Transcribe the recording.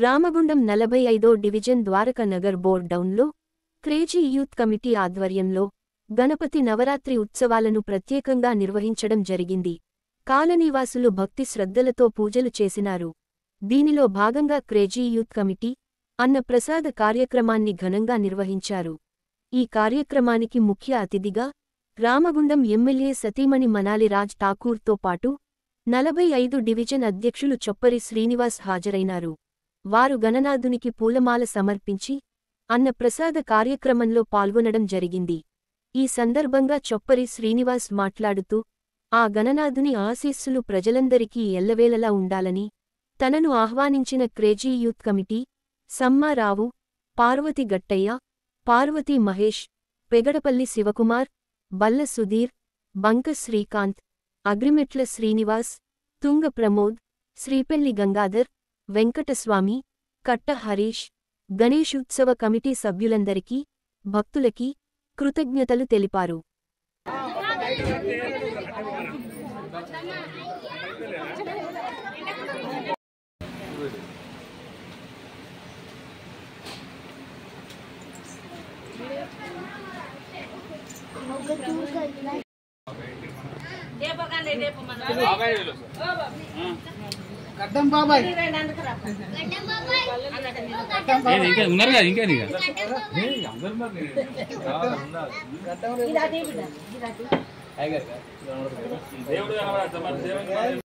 Ramagundam 45వ division Dwaraka Nagar board డౌన్లో crazy youth committee ఆధ్వర్యంలో గణపతి నవరాత్రి ఉత్సవాలను ప్రత్యేకంగా నిర్వహించడం జరిగింది. కాలనీవాసులు భక్తి శ్రద్ధలతో పూజలు చేసినారు. దీనిలో భాగంగా క్రేజీ యూత్ కమిటీ అన్న ప్రసాద కార్యక్రమాన్ని ఘనంగా నిర్వహించారు. ఈ కార్యక్రమానికి ముఖ్య అతిథిగా రామగుండం ఎమ్మెల్యే సతీమణి మనాలి రాజ్ ఠాకూర్తో పాటు 45 డివిజన్ అధ్యక్షులు చొప్పరి శ్రీనివాస్ హాజరైనారు. వారు గణనాథునికి పూలమాల సమర్పించి అన్న ప్రసాద కార్యక్రమంలో పాల్గొనడం జరిగింది. ఈ సందర్భంగా చొప్పరి శ్రీనివాస్ మాట్లాడుతూ ఆ గణనాథుని ఆశీస్సులు ప్రజలందరికీ ఎల్లవేళలా ఉండాలని, తనను ఆహ్వానించిన crazy youth committee Sammarao, Parvathi Gattaiah, Parvathi Mahesh, Pegadapalli Shivakumar, Balla Sudheer, బంక శ్రీకాంత్, అగ్రిమెట్ల శ్రీనివాస్, తుంగ ప్రమోద్, శ్రీపెల్లి గంగాధర్, వెంకటస్వామి, కట్ట హరీష్, గణేశోత్సవ కమిటీ సభ్యులందరికీ, భక్తులకి కృతజ్ఞతలు తెలిపారు. గడ్డం బాబాయ్ ఉన్నారు కదా ఇంకా దేవుడు